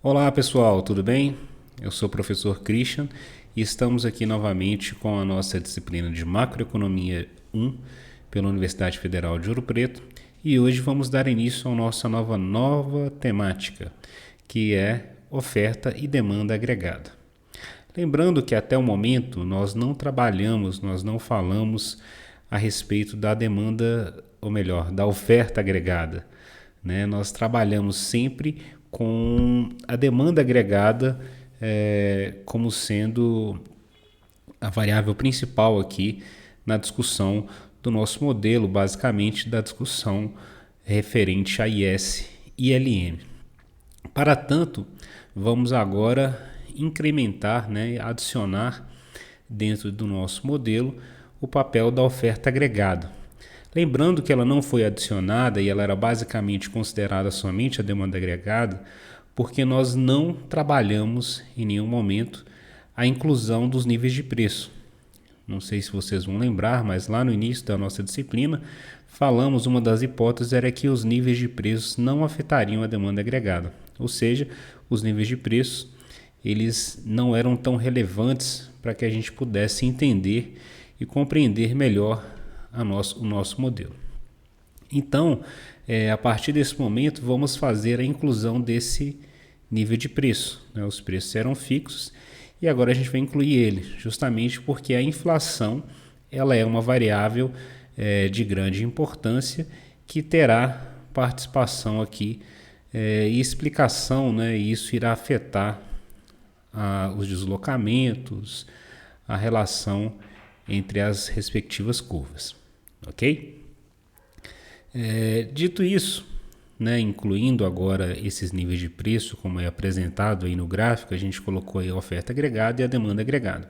Olá pessoal, tudo bem? Eu sou o professor Christian e estamos aqui novamente com a nossa disciplina de Macroeconomia 1 pela Universidade Federal de Ouro Preto e hoje vamos dar início à nossa nova temática, que é oferta e demanda agregada. Lembrando que até o momento nós não trabalhamos, nós não falamos a respeito da demanda, ou melhor, da oferta agregada, né? Nós trabalhamos sempre com a demanda agregada como sendo a variável principal aqui na discussão do nosso modelo, basicamente da discussão referente a IS e LM. Para tanto, vamos agora incrementar, né, adicionar dentro do nosso modelo o papel da oferta agregada. Lembrando que ela não foi adicionada e ela era basicamente considerada somente a demanda agregada, porque nós não trabalhamos em nenhum momento a inclusão dos níveis de preço. Não sei se vocês vão lembrar, mas lá no início da nossa disciplina falamos, uma das hipóteses era que os níveis de preços não afetariam a demanda agregada, ou seja, os níveis de preço eles não eram tão relevantes para que a gente pudesse entender e compreender melhor o nosso modelo. Então, a partir desse momento, vamos fazer a inclusão desse nível de preço, né? Os preços eram fixos e agora a gente vai incluir ele, justamente porque a inflação ela é uma variável de grande importância que terá participação aqui e explicação, né? E isso irá afetar os deslocamentos, a relação entre as respectivas curvas, ok? Dito isso, né, incluindo agora esses níveis de preço, como é apresentado aí no gráfico, a gente colocou aí a oferta agregada e a demanda agregada.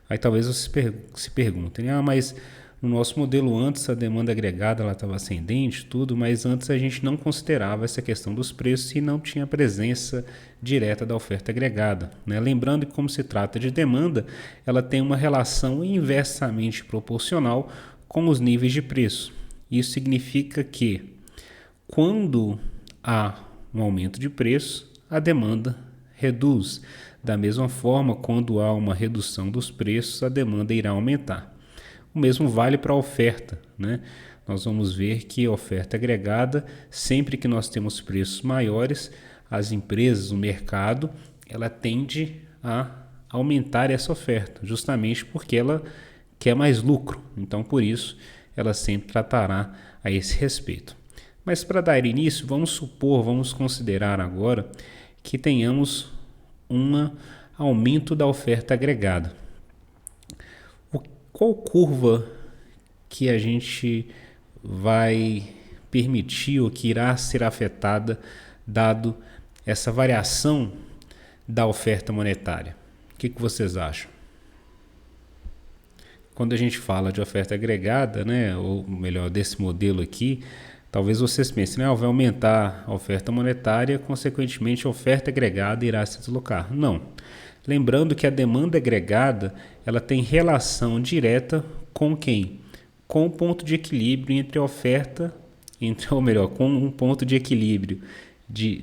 Aí talvez vocês se perguntem, mas no nosso modelo antes a demanda agregada ela estava ascendente, tudo, mas antes a gente não considerava essa questão dos preços e não tinha presença direta da oferta agregada, né? Lembrando que como se trata de demanda, ela tem uma relação inversamente proporcional com os níveis de preço. Isso significa que quando há um aumento de preço, a demanda reduz. Da mesma forma, quando há uma redução dos preços, a demanda irá aumentar. O mesmo vale para a oferta, né? Nós vamos ver que a oferta agregada, sempre que nós temos preços maiores, as empresas, o mercado, ela tende a aumentar essa oferta, justamente porque ela quer mais lucro. Então, por isso, ela sempre tratará a esse respeito. Mas para dar início, vamos considerar agora que tenhamos um aumento da oferta agregada. Qual curva que a gente vai permitir ou que irá ser afetada dado essa variação da oferta monetária? O que vocês acham? Quando a gente fala de oferta agregada, né, ou melhor, desse modelo aqui, talvez vocês pensem, vai aumentar a oferta monetária, consequentemente a oferta agregada irá se deslocar. Não. Lembrando que a demanda agregada ela tem relação direta com quem? Com o ponto de equilíbrio entre a oferta, com um ponto de equilíbrio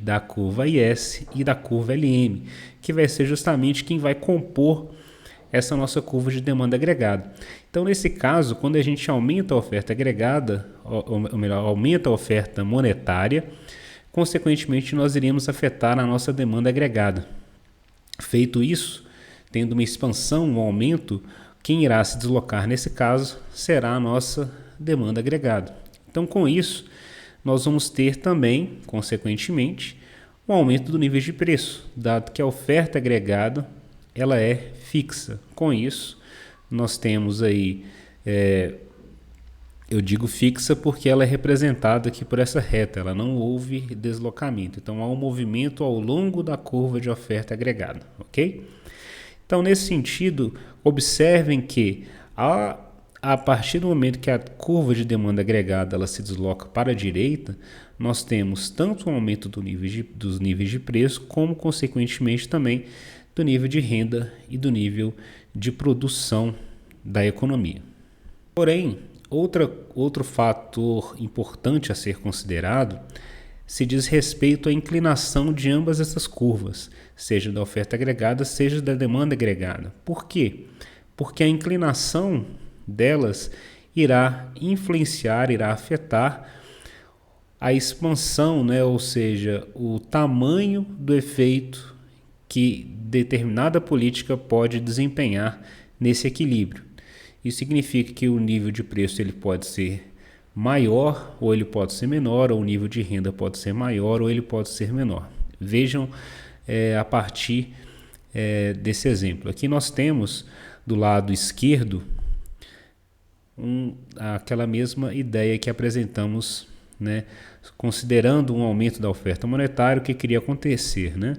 da curva IS e da curva LM, que vai ser justamente quem vai compor essa nossa curva de demanda agregada. Então, nesse caso, quando a gente aumenta a oferta agregada, ou melhor, aumenta a oferta monetária, consequentemente nós iríamos afetar a nossa demanda agregada. Feito isso, tendo uma expansão, um aumento, quem irá se deslocar nesse caso será a nossa demanda agregada. Então, com isso, nós vamos ter também, consequentemente, um aumento do nível de preço, dado que a oferta agregada ela é fixa. Com isso, nós temos aí, eu digo fixa porque ela é representada aqui por essa reta, ela não houve deslocamento. Então, há um movimento ao longo da curva de oferta agregada, ok? Então, nesse sentido, observem que a partir do momento que a curva de demanda agregada ela se desloca para a direita, nós temos tanto o aumento dos níveis de preço, como, consequentemente, também do nível de renda e do nível de produção da economia. Porém, outro fator importante a ser considerado se diz respeito à inclinação de ambas essas curvas, seja da oferta agregada, seja da demanda agregada. Por quê? Porque a inclinação delas irá influenciar, irá afetar a expansão, né? Ou seja, o tamanho do efeito que determinada política pode desempenhar nesse equilíbrio. Isso significa que o nível de preço ele pode ser maior ou ele pode ser menor, ou o nível de renda pode ser maior ou ele pode ser menor. Vejam a partir desse exemplo. Aqui nós temos do lado esquerdo aquela mesma ideia que apresentamos, né, considerando um aumento da oferta monetária, o que queria acontecer, né?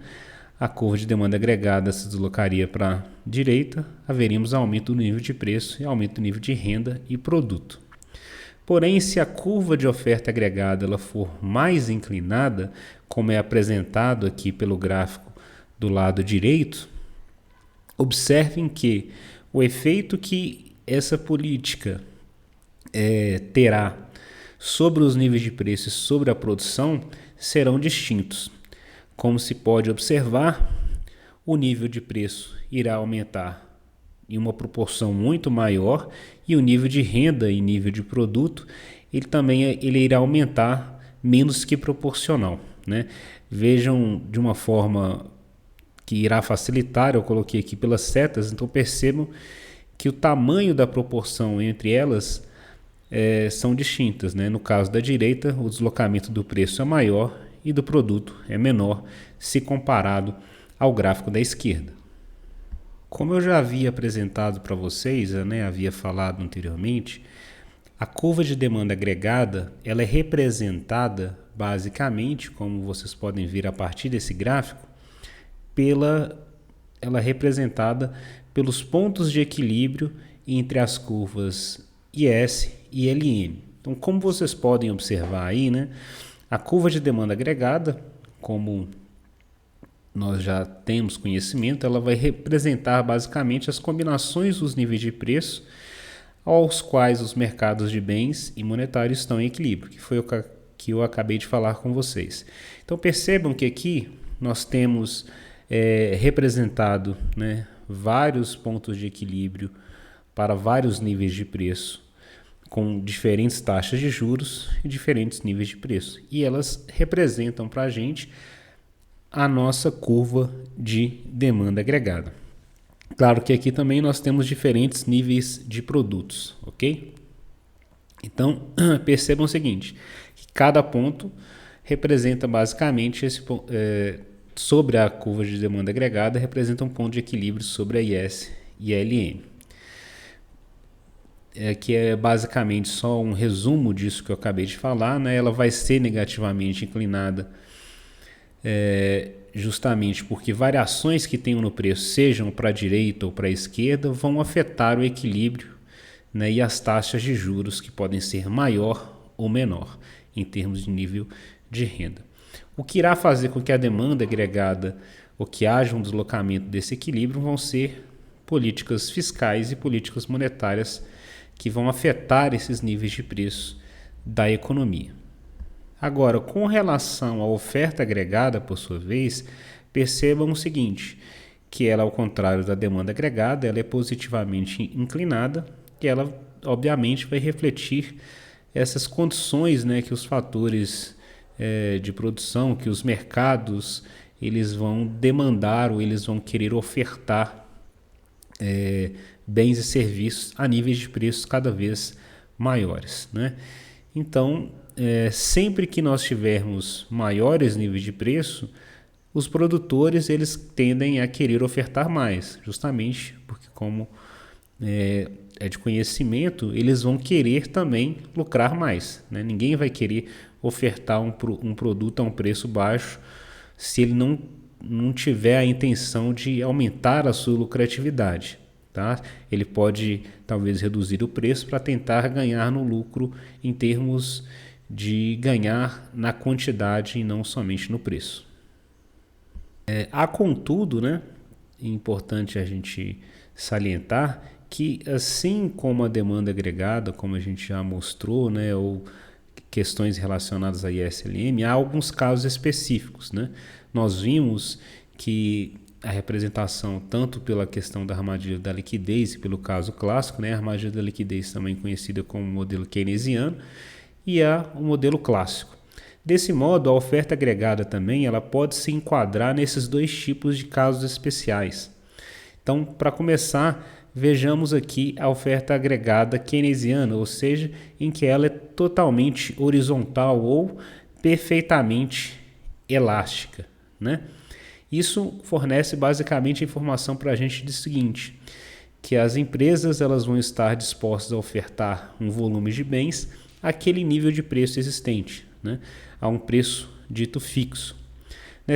A curva de demanda agregada se deslocaria para a direita, haveríamos aumento do nível de preço e aumento do nível de renda e produto. Porém, se a curva de oferta agregada ela for mais inclinada, como é apresentado aqui pelo gráfico do lado direito, observem que o efeito que essa política terá sobre os níveis de preço e sobre a produção serão distintos. Como se pode observar, o nível de preço irá aumentar em uma proporção muito maior e o nível de renda e nível de produto ele irá aumentar menos que proporcional, né? Vejam de uma forma que irá facilitar, eu coloquei aqui pelas setas, então percebam que o tamanho da proporção entre elas são distintas, né? No caso da direita, o deslocamento do preço é maior e do produto é menor se comparado ao gráfico da esquerda. Como eu já havia apresentado para vocês, né, havia falado anteriormente, a curva de demanda agregada ela é representada basicamente, como vocês podem ver a partir desse gráfico, ela é representada pelos pontos de equilíbrio entre as curvas IS e LN. Então, como vocês podem observar aí, né, a curva de demanda agregada, como nós já temos conhecimento, ela vai representar basicamente as combinações dos níveis de preço aos quais os mercados de bens e monetários estão em equilíbrio, que foi o que eu acabei de falar com vocês. Então percebam que aqui nós temos representado, né, vários pontos de equilíbrio para vários níveis de preço, com diferentes taxas de juros e diferentes níveis de preço. E elas representam para a gente a nossa curva de demanda agregada. Claro que aqui também nós temos diferentes níveis de produtos, ok? Então, percebam o seguinte, que cada ponto representa basicamente sobre a curva de demanda agregada, representa um ponto de equilíbrio sobre a IS e a LN. Que é basicamente só um resumo disso que eu acabei de falar, né? Ela vai ser negativamente inclinada justamente porque variações que tenham no preço, sejam para a direita ou para a esquerda, vão afetar o equilíbrio, né, e as taxas de juros que podem ser maior ou menor em termos de nível de renda. O que irá fazer com que a demanda agregada ou que haja um deslocamento desse equilíbrio vão ser políticas fiscais e políticas monetárias que vão afetar esses níveis de preço da economia. Agora, com relação à oferta agregada, por sua vez, percebam o seguinte, que ela, ao contrário da demanda agregada, ela é positivamente inclinada e ela, obviamente, vai refletir essas condições, né, que os fatores de produção, que os mercados eles vão demandar ou eles vão querer ofertar bens e serviços a níveis de preços cada vez maiores, né? Então, sempre que nós tivermos maiores níveis de preço, os produtores eles tendem a querer ofertar mais, justamente porque como de conhecimento, eles vão querer também lucrar mais, né? Ninguém vai querer ofertar um produto a um preço baixo se ele não tiver a intenção de aumentar a sua lucratividade. Tá? Ele pode talvez reduzir o preço para tentar ganhar no lucro em termos de ganhar na quantidade e não somente no preço. Há contudo, né, é importante a gente salientar que assim como a demanda agregada, como a gente já mostrou, né, ou questões relacionadas a ISLM, há alguns casos específicos, né? Nós vimos que a representação, tanto pela questão da armadilha da liquidez, e pelo caso clássico, né? A armadilha da liquidez, também conhecida como modelo keynesiano, e há o modelo clássico. Desse modo, a oferta agregada também ela pode se enquadrar nesses dois tipos de casos especiais. Então, para começar, vejamos aqui a oferta agregada keynesiana, ou seja, em que ela é totalmente horizontal ou perfeitamente elástica, né? Isso fornece basicamente a informação para a gente do seguinte, que as empresas elas vão estar dispostas a ofertar um volume de bens àquele nível de preço existente, né? A um preço dito fixo.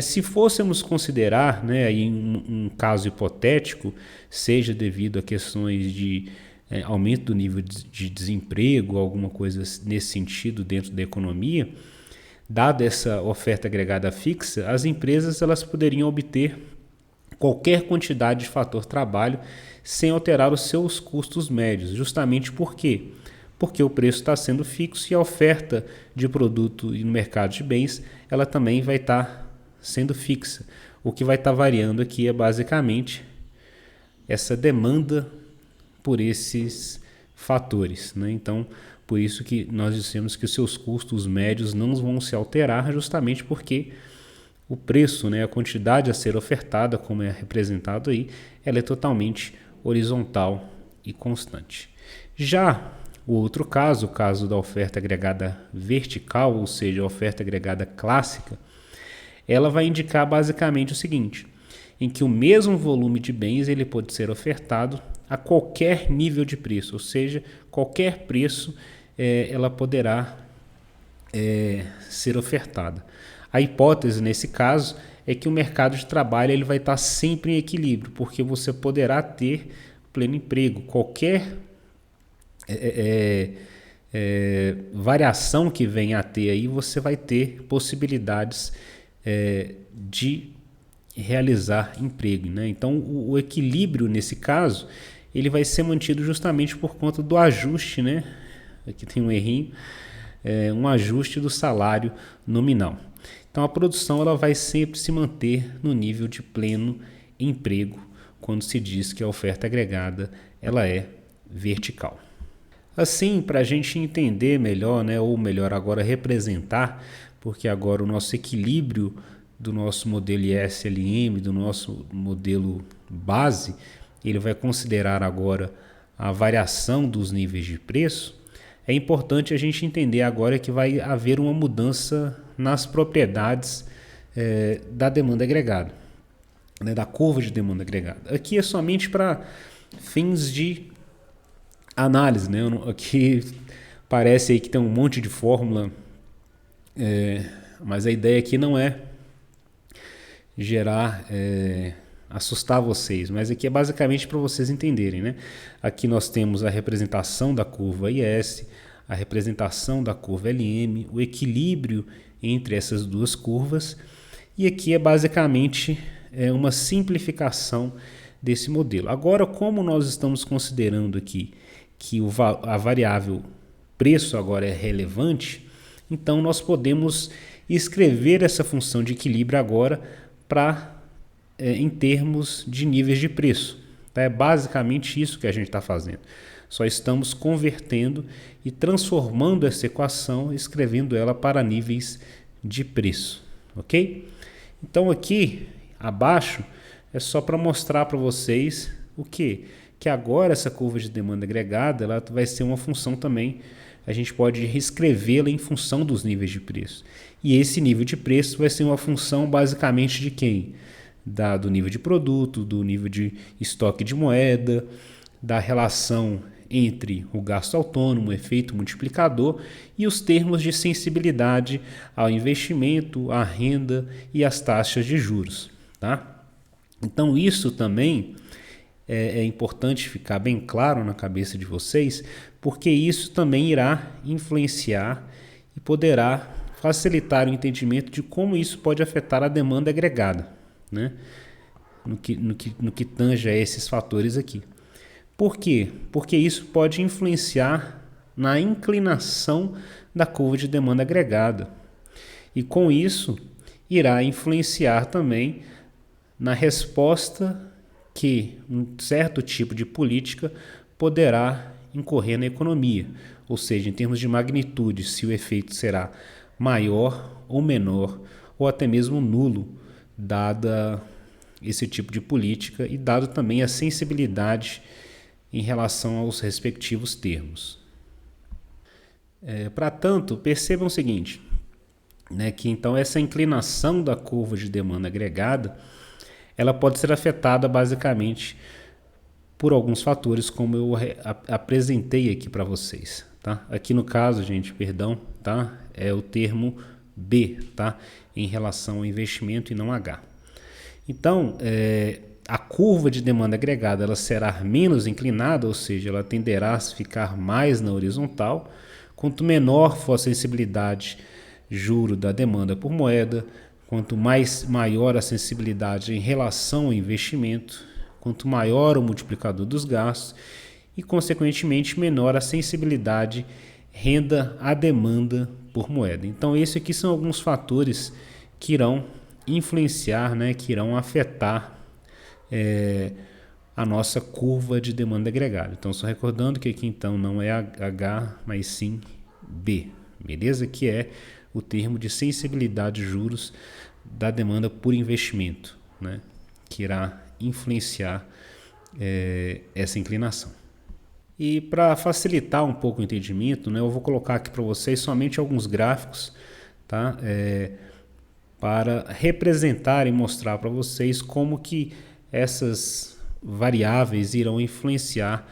Se fôssemos considerar, né, aí um caso hipotético, seja devido a questões de aumento do nível de desemprego, alguma coisa nesse sentido dentro da economia, dada essa oferta agregada fixa, as empresas elas poderiam obter qualquer quantidade de fator trabalho sem alterar os seus custos médios, justamente por quê? Porque o preço está sendo fixo e a oferta de produto no mercado de bens ela também vai estar sendo fixa. O que vai estar variando aqui é basicamente essa demanda por esses fatores, né? Então, por isso que nós dissemos que os seus custos médios não vão se alterar, justamente porque o preço, né, a quantidade a ser ofertada, como é representado aí, ela é totalmente horizontal e constante. Já o outro caso, o caso da oferta agregada vertical, ou seja, a oferta agregada clássica, ela vai indicar basicamente o seguinte, em que o mesmo volume de bens ele pode ser ofertado a qualquer nível de preço, ou seja, qualquer preço ela poderá ser ofertada. A hipótese nesse caso é que o mercado de trabalho ele vai estar sempre em equilíbrio, porque você poderá ter pleno emprego. Qualquer variação que venha a ter aí, você vai ter possibilidades de realizar emprego, né? Então o equilíbrio nesse caso ele vai ser mantido justamente por conta do ajuste, né? Aqui tem um errinho, um ajuste do salário nominal. Então a produção ela vai sempre se manter no nível de pleno emprego quando se diz que a oferta agregada ela é vertical. Assim, para a gente entender melhor, né, ou melhor agora representar, porque agora o nosso equilíbrio do nosso modelo ISLM, do nosso modelo base, ele vai considerar agora a variação dos níveis de preço. É importante a gente entender agora que vai haver uma mudança nas propriedades da demanda agregada, né, da curva de demanda agregada. Aqui é somente para fins de análise, né? Aqui parece aí que tem um monte de fórmula, mas a ideia aqui não é gerar, assustar vocês, mas aqui é basicamente para vocês entenderem, né? Aqui nós temos a representação da curva IS, a representação da curva LM, o equilíbrio entre essas duas curvas, e aqui é basicamente uma simplificação desse modelo. Agora, como nós estamos considerando aqui que a variável preço agora é relevante, então nós podemos escrever essa função de equilíbrio agora em termos de níveis de preço. Tá? É basicamente isso que a gente está fazendo. Só estamos convertendo e transformando essa equação, escrevendo ela para níveis de preço. Ok? Então aqui abaixo é só para mostrar para vocês o quê? Que agora essa curva de demanda agregada ela vai ser uma função também, a gente pode reescrevê-la em função dos níveis de preço. E esse nível de preço vai ser uma função basicamente de quem? Do nível de produto, do nível de estoque de moeda, da relação entre o gasto autônomo, o efeito multiplicador e os termos de sensibilidade ao investimento, à renda e às taxas de juros. Tá? Então isso também é importante ficar bem claro na cabeça de vocês, porque isso também irá influenciar e poderá facilitar o entendimento de como isso pode afetar a demanda agregada, né? no que tange a esses fatores aqui. Por quê? Porque isso pode influenciar na inclinação da curva de demanda agregada. E com isso, irá influenciar também na resposta que um certo tipo de política poderá incorrer na economia, ou seja, em termos de magnitude, se o efeito será maior ou menor, ou até mesmo nulo, dada esse tipo de política e dado também a sensibilidade em relação aos respectivos termos. Para tanto, percebam o seguinte, né, que então essa inclinação da curva de demanda agregada, ela pode ser afetada basicamente por alguns fatores, como eu apresentei aqui para vocês. Tá? Aqui no caso, gente, perdão, tá? É o termo B, tá? Em relação ao investimento e não H. Então, a curva de demanda agregada ela será menos inclinada, ou seja, ela tenderá a ficar mais na horizontal. Quanto menor for a sensibilidade juro da demanda por moeda, quanto maior a sensibilidade em relação ao investimento, quanto maior o multiplicador dos gastos e, consequentemente, menor a sensibilidade renda à demanda por moeda. Então, esses aqui são alguns fatores que irão influenciar, né, que irão afetar a nossa curva de demanda agregada. Então, só recordando que aqui então não é H, mas sim B, beleza? Que é o termo de sensibilidade de juros da demanda por investimento, né? Que irá influenciar essa inclinação. E para facilitar um pouco o entendimento, né, eu vou colocar aqui para vocês somente alguns gráficos, tá? Para representar e mostrar para vocês como que essas variáveis irão influenciar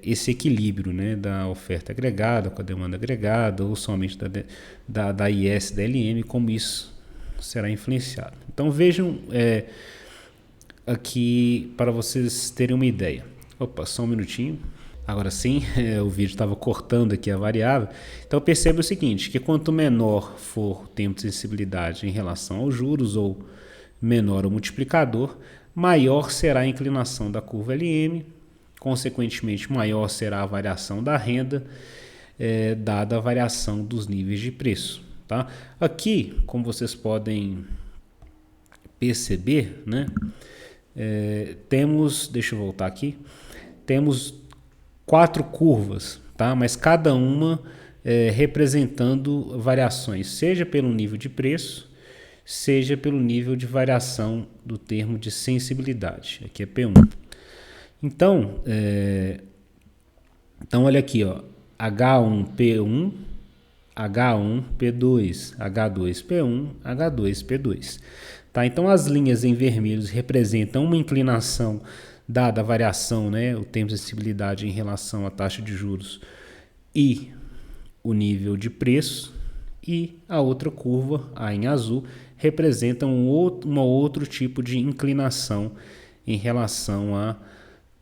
esse equilíbrio, né, da oferta agregada com a demanda agregada ou somente da IS, da LM, como isso será influenciado. Então vejam aqui para vocês terem uma ideia. Opa, só um minutinho. Agora sim, o vídeo estava cortando aqui a variável. Então perceba o seguinte, que quanto menor for o tempo de sensibilidade em relação aos juros ou menor o multiplicador, maior será a inclinação da curva LM, consequentemente maior será a variação da renda, dada a variação dos níveis de preço. Tá? Aqui, como vocês podem perceber, né, temos, deixa eu voltar aqui, temos 4 curvas, tá? Mas cada uma representando variações, seja pelo nível de preço, seja pelo nível de variação do termo de sensibilidade. Aqui é P1. Então, olha aqui, ó, H1P1, H1P2, H2P1, H2P2. Tá? Então, as linhas em vermelhos representam uma inclinação dada a variação, né, o tempo de sensibilidade em relação à taxa de juros e o nível de preço, e a outra curva, a em azul, representa um outro tipo de inclinação em relação a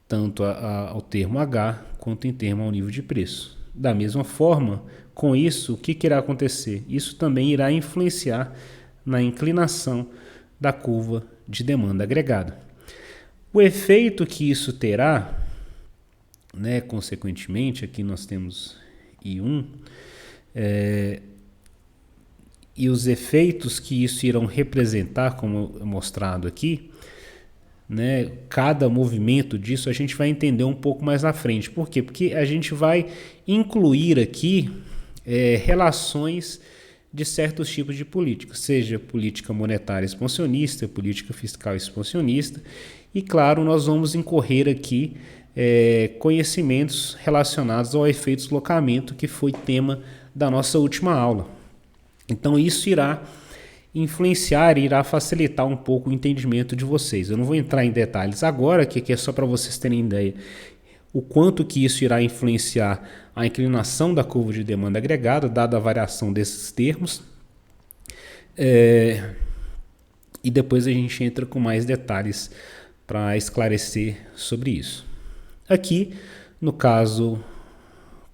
tanto ao termo H quanto em termo ao nível de preço. Da mesma forma, com isso, o que irá acontecer? Isso também irá influenciar na inclinação da curva de demanda agregada. O efeito que isso terá, né, consequentemente, aqui nós temos I1, e os efeitos que isso irão representar, como mostrado aqui, né, cada movimento disso a gente vai entender um pouco mais à frente. Por quê? Porque a gente vai incluir aqui relações de certos tipos de política, seja política monetária expansionista, política fiscal expansionista, e claro, nós vamos incorrer aqui conhecimentos relacionados ao efeito de deslocamento, que foi tema da nossa última aula. Então isso irá influenciar e irá facilitar um pouco o entendimento de vocês. Eu não vou entrar em detalhes agora, que aqui é só para vocês terem ideia o quanto que isso irá influenciar a inclinação da curva de demanda agregada, dada a variação desses termos. E depois a gente entra com mais detalhes para esclarecer sobre isso. Aqui, no caso,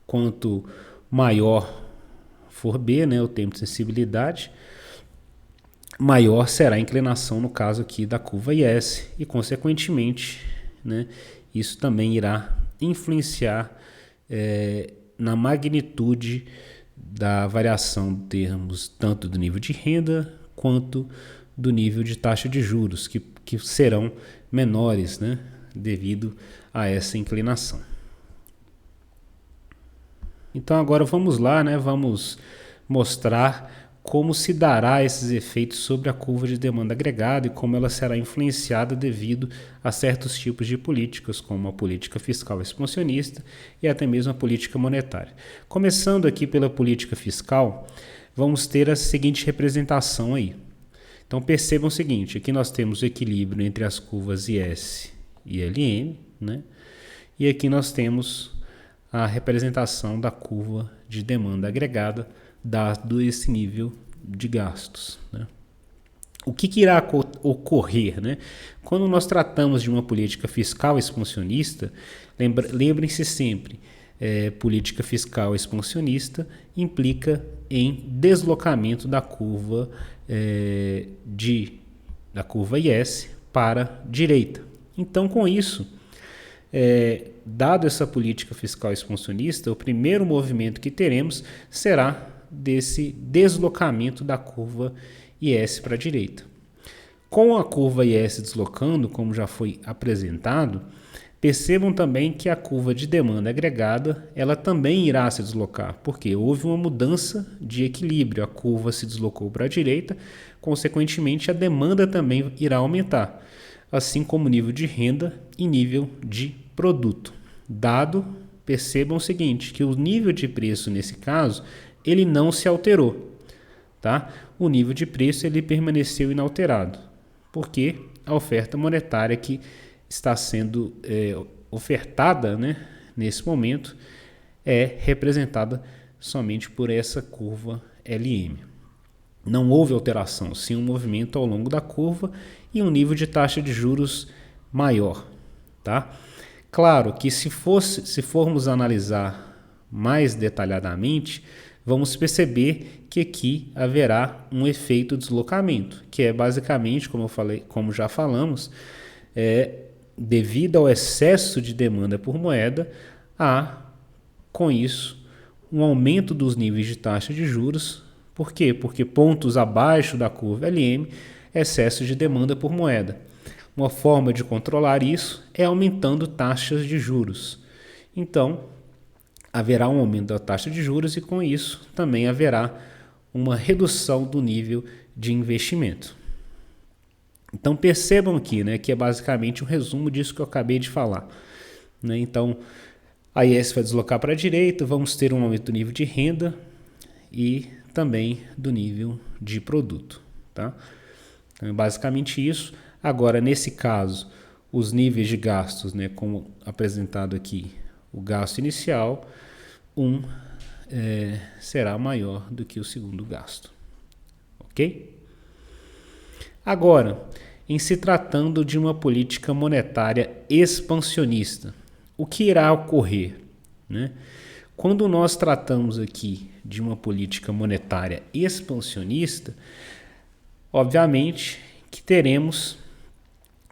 quanto maior for B, né, o tempo de sensibilidade, maior será a inclinação, no caso aqui, da curva IS, e consequentemente, né, isso também irá influenciar na magnitude da variação em termos tanto do nível de renda quanto do nível de taxa de juros, que serão menores, né, devido a essa inclinação. Então agora vamos lá, né, vamos mostrar como se dará esses efeitos sobre a curva de demanda agregada e como ela será influenciada devido a certos tipos de políticas, como a política fiscal expansionista e até mesmo a política monetária. Começando aqui pela política fiscal, vamos ter a seguinte representação aí. Então percebam o seguinte, aqui nós temos o equilíbrio entre as curvas IS e LM, né? E aqui nós temos a representação da curva de demanda agregada, dado esse nível de gastos, né? O que irá ocorrer, né? Quando nós tratamos de uma política fiscal expansionista, lembrem-se sempre, política fiscal expansionista implica em deslocamento da curva da curva IS para a direita. Então, com isso, dado essa política fiscal expansionista, o primeiro movimento que teremos será desse deslocamento da curva IS para a direita. Com a curva IS deslocando, como já foi apresentado, percebam também que a curva de demanda agregada ela também irá se deslocar, porque houve uma mudança de equilíbrio, a curva se deslocou para a direita, consequentemente a demanda também irá aumentar, assim como o nível de renda e nível de produto. Percebam o seguinte, que o nível de preço nesse caso, ele não se alterou, tá? O nível de preço ele permaneceu inalterado, porque a oferta monetária que está sendo ofertada, né, nesse momento é representada somente por essa curva LM. Não houve alteração, sim um movimento ao longo da curva e um nível de taxa de juros maior, tá? Claro que se formos analisar mais detalhadamente, vamos perceber que aqui haverá um efeito deslocamento, que é basicamente, como já falamos, devido ao excesso de demanda por moeda, com isso, um aumento dos níveis de taxa de juros. Por quê? Porque pontos abaixo da curva LM, excesso de demanda por moeda. Uma forma de controlar isso é aumentando taxas de juros. Então, haverá um aumento da taxa de juros e, com isso, também haverá uma redução do nível de investimento. Então, percebam aqui, né, que é basicamente um resumo disso que eu acabei de falar, né? Então, a IS vai deslocar para a direita, vamos ter um aumento do nível de renda e também do nível de produto, tá? Então, é basicamente isso. Agora, nesse caso, os níveis de gastos, né, como apresentado aqui, o gasto inicial, será maior do que o segundo gasto. Ok? Agora, em se tratando de uma política monetária expansionista, o que irá ocorrer, né? Quando nós tratamos aqui de uma política monetária expansionista, obviamente que teremos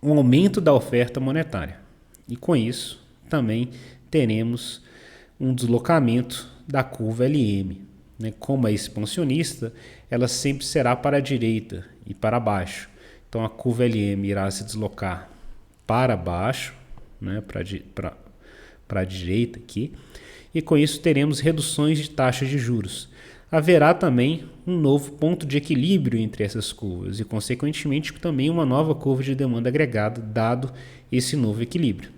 um aumento da oferta monetária e, com isso, também teremos um deslocamento da curva LM, né? Como é expansionista, ela sempre será para a direita e para baixo. Então, a curva LM irá se deslocar para baixo, né? Para a direita aqui, e com isso teremos reduções de taxas de juros. Haverá também um novo ponto de equilíbrio entre essas curvas e, consequentemente, também uma nova curva de demanda agregada, dado esse novo equilíbrio.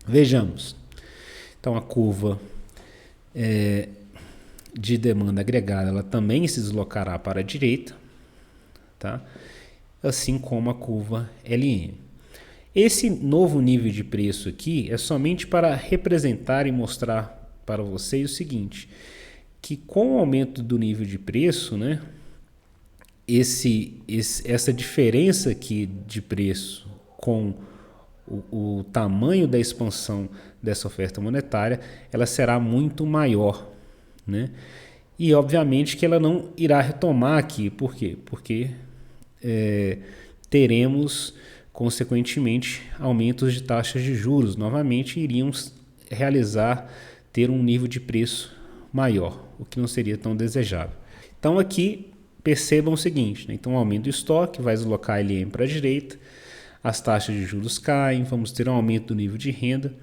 Vejamos. Então, a curva de demanda agregada ela também se deslocará para a direita, tá? Assim como a curva LM. Esse novo nível de preço aqui é somente para representar e mostrar para vocês o seguinte, que com o aumento do nível de preço, né, essa diferença aqui de preço com o tamanho da expansão dessa oferta monetária, ela será muito maior, né? E obviamente que ela não irá retomar aqui. Por quê? Porque teremos, consequentemente, aumentos de taxas de juros. Novamente, iríamos realizar ter um nível de preço maior, o que não seria tão desejável. Então aqui percebam o seguinte, né? Então aumento do estoque vai deslocar a LM para a direita, as taxas de juros caem, vamos ter um aumento do nível de renda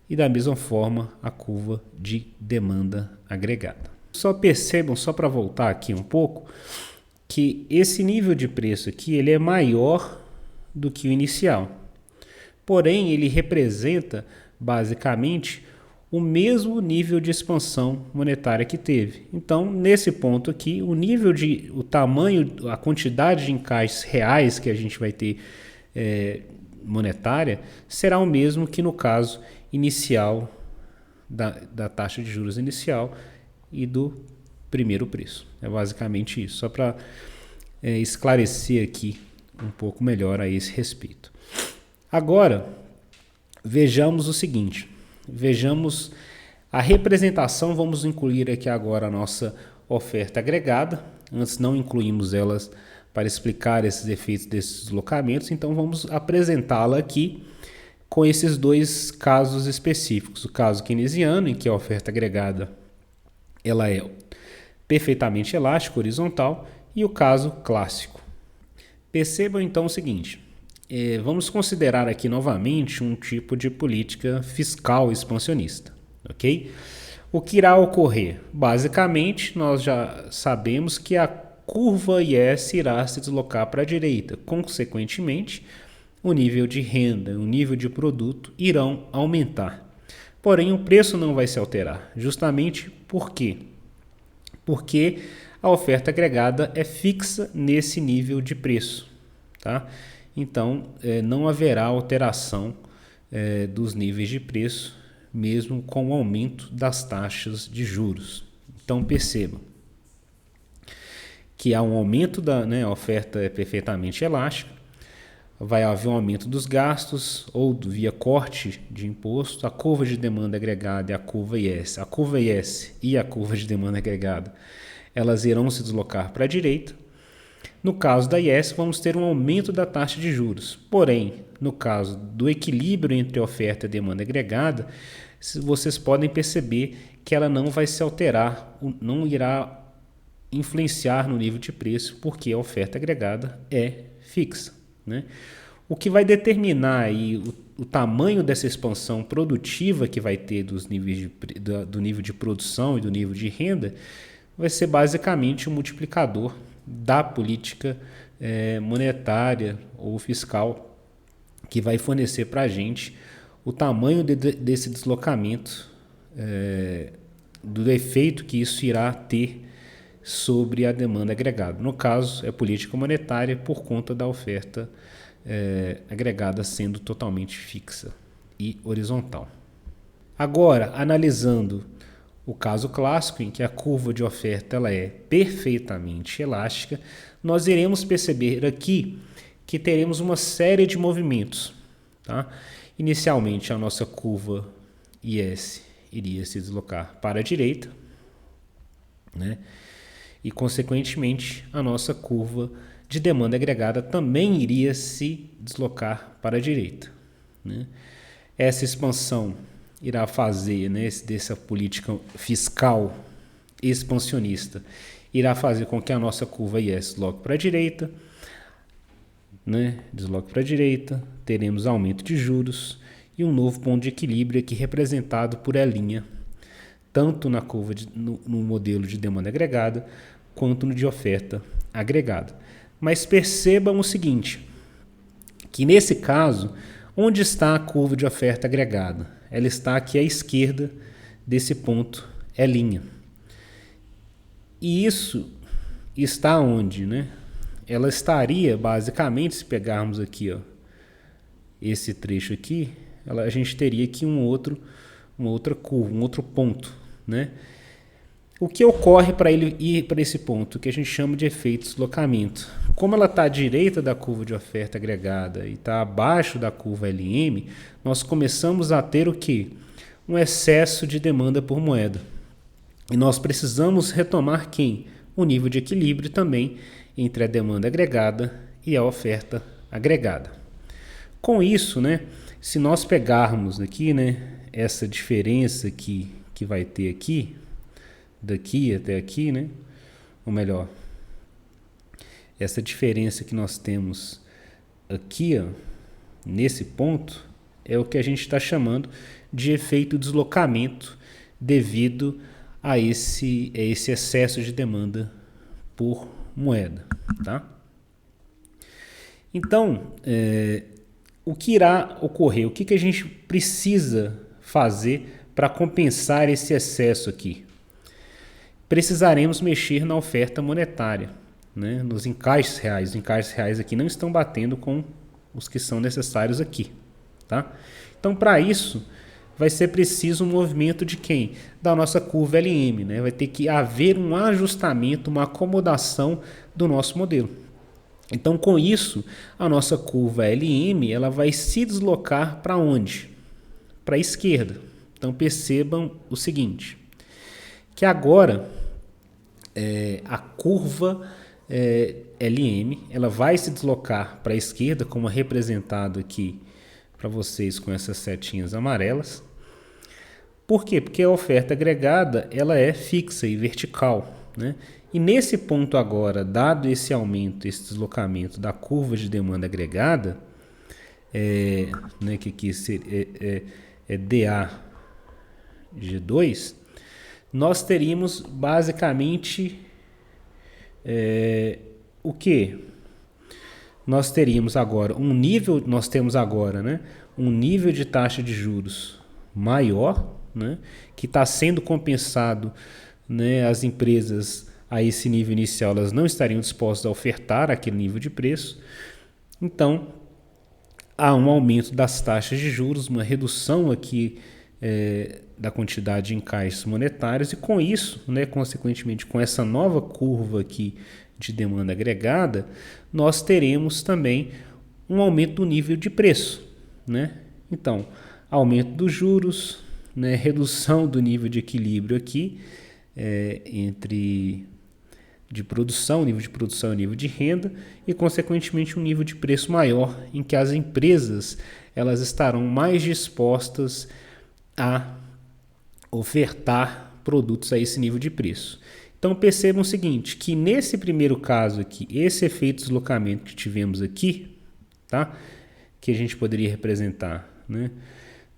e da mesma forma a curva de demanda agregada. Só percebam, só para voltar aqui um pouco, que esse nível de preço aqui ele é maior do que o inicial. Porém, ele representa basicamente o mesmo nível de expansão monetária que teve. Então, nesse ponto aqui, o tamanho, a quantidade de encaixes reais que a gente vai ter monetária será o mesmo que no caso inicial da taxa de juros inicial e do primeiro preço. É basicamente isso, só para esclarecer aqui um pouco melhor a esse respeito. Agora, vejamos o seguinte, vejamos a representação, vamos incluir aqui agora a nossa oferta agregada, antes não incluímos elas para explicar esses efeitos desses deslocamentos, então vamos apresentá-la aqui com esses dois casos específicos, o caso keynesiano, em que a oferta agregada ela é perfeitamente elástica, horizontal, e o caso clássico. Percebam então o seguinte, vamos considerar aqui novamente um tipo de política fiscal expansionista, ok? O que irá ocorrer? Basicamente, nós já sabemos que a curva IS irá se deslocar para a direita, consequentemente, o nível de renda, o nível de produto irão aumentar. Porém, o preço não vai se alterar, justamente por quê? Porque a oferta agregada é fixa nesse nível de preço, tá? Então, não haverá alteração dos níveis de preço, mesmo com o aumento das taxas de juros. Então, percebam que há um aumento da oferta é perfeitamente elástica, vai haver um aumento dos gastos ou via corte de imposto, a curva de demanda agregada e a curva IS. A curva IS e a curva de demanda agregada, elas irão se deslocar para a direita. No caso da IS, vamos ter um aumento da taxa de juros. Porém, no caso do equilíbrio entre oferta e demanda agregada, vocês podem perceber que ela não vai se alterar, não irá influenciar no nível de preço, porque a oferta agregada é fixa, né? O que vai determinar aí o tamanho dessa expansão produtiva que vai ter dos níveis do nível de produção e do nível de renda vai ser basicamente o multiplicador da política monetária ou fiscal que vai fornecer para a gente o tamanho desse deslocamento, do efeito que isso irá ter sobre a demanda agregada. No caso, é política monetária por conta da oferta agregada sendo totalmente fixa e horizontal. Agora, analisando o caso clássico, em que a curva de oferta ela é perfeitamente elástica, nós iremos perceber aqui que teremos uma série de movimentos. Tá? Inicialmente, a nossa curva IS iria se deslocar para a direita, né? E, consequentemente, a nossa curva de demanda agregada também iria se deslocar para a direita, né? Essa expansão irá fazer, né, dessa política fiscal expansionista, irá fazer com que a nossa curva IS desloque para a direita, né? Desloque para a direita, teremos aumento de juros e um novo ponto de equilíbrio aqui representado por L', tanto na curva no modelo de demanda agregada quanto no de oferta agregada. Mas percebam o seguinte, que nesse caso, onde está a curva de oferta agregada? Ela está aqui à esquerda desse ponto L'. E isso está onde, né? Ela estaria basicamente, se pegarmos aqui, ó, esse trecho aqui, a gente teria aqui uma outra curva, um outro ponto, né? O que ocorre para ele ir para esse ponto, que a gente chama de efeito deslocamento? Como ela está à direita da curva de oferta agregada e está abaixo da curva LM, nós começamos a ter o quê? Um excesso de demanda por moeda. E nós precisamos retomar quem? O nível de equilíbrio também entre a demanda agregada e a oferta agregada. Com isso, né, se nós pegarmos aqui, né, essa diferença que que vai ter aqui, daqui até aqui, né? Ou melhor, essa diferença que nós temos aqui, ó, nesse ponto, é o que a gente está chamando de efeito deslocamento devido a esse excesso de demanda por moeda, tá? Então, o que irá ocorrer? O que a gente precisa fazer para compensar esse excesso aqui? Precisaremos mexer na oferta monetária, né? Nos encaixes reais. Os encaixes reais aqui não estão batendo com os que são necessários aqui, tá? Então, para isso, vai ser preciso um movimento de quem? Da nossa curva LM, né? Vai ter que haver um ajustamento, uma acomodação do nosso modelo. Então, com isso, a nossa curva LM ela vai se deslocar para onde? Para a esquerda. Então, percebam o seguinte, que agora a curva LM ela vai se deslocar para a esquerda, como é representado aqui para vocês com essas setinhas amarelas. Por quê? Porque a oferta agregada ela é fixa e vertical, né? E nesse ponto agora, dado esse aumento, esse deslocamento da curva de demanda agregada, né, que aqui é DAG2, nós teríamos basicamente o que? Nós teríamos agora um nível de taxa de juros maior, né, que está sendo compensado, né, as empresas a esse nível inicial elas não estariam dispostas a ofertar aquele nível de preço. Então, há um aumento das taxas de juros, uma redução aqui da quantidade de encaixes monetários e com isso, né, consequentemente, com essa nova curva aqui de demanda agregada, nós teremos também um aumento do nível de preço, né? Então, aumento dos juros, né, redução do nível de equilíbrio aqui entre de produção, nível de produção e nível de renda e, consequentemente, um nível de preço maior em que as empresas elas estarão mais dispostas a ofertar produtos a esse nível de preço. Então, percebam o seguinte, que nesse primeiro caso aqui, esse efeito de deslocamento que tivemos aqui, tá? Que a gente poderia representar, né?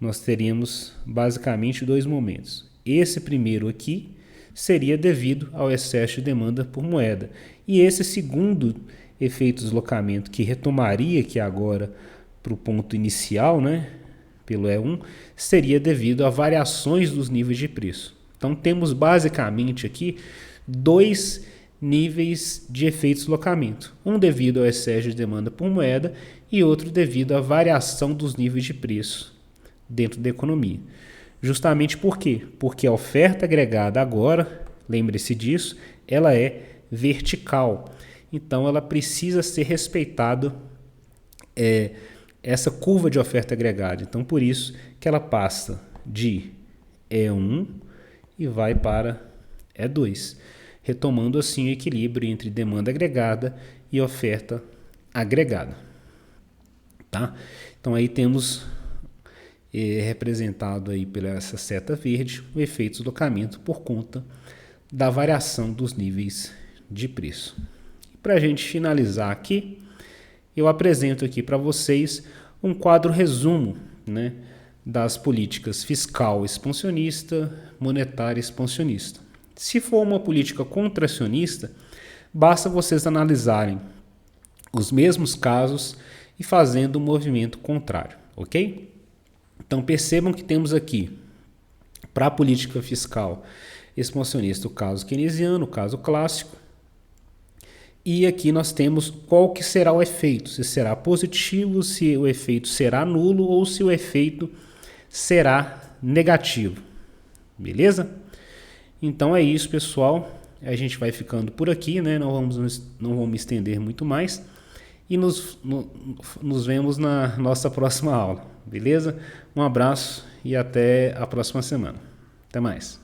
Nós teríamos basicamente dois momentos. Esse primeiro aqui seria devido ao excesso de demanda por moeda. E esse segundo efeito de deslocamento que retomaria aqui agora para o ponto inicial, né, pelo E1, seria devido a variações dos níveis de preço. Então temos basicamente aqui dois níveis de efeito de deslocamento. Um devido ao excesso de demanda por moeda e outro devido à variação dos níveis de preço dentro da economia. Justamente por quê? Porque a oferta agregada agora, lembre-se disso, ela é vertical. Então ela precisa ser respeitada essa curva de oferta agregada. Então por isso que ela passa de E1 e vai para E2, retomando assim o equilíbrio entre demanda agregada e oferta agregada. Tá? Então aí temos representado aí pela essa seta verde o efeito de deslocamento por conta da variação dos níveis de preço. Para a gente finalizar aqui, eu apresento aqui para vocês um quadro resumo, né, das políticas fiscal expansionista, monetária expansionista. Se for uma política contracionista, basta vocês analisarem os mesmos casos e fazendo um movimento contrário, ok? Então percebam que temos aqui, para a política fiscal expansionista, o caso keynesiano, o caso clássico, e aqui nós temos qual que será o efeito, se será positivo, se o efeito será nulo ou se o efeito será negativo, beleza? Então é isso, pessoal, a gente vai ficando por aqui, né? Não vamos estender muito mais e nos vemos na nossa próxima aula, beleza? Um abraço e até a próxima semana. Até mais.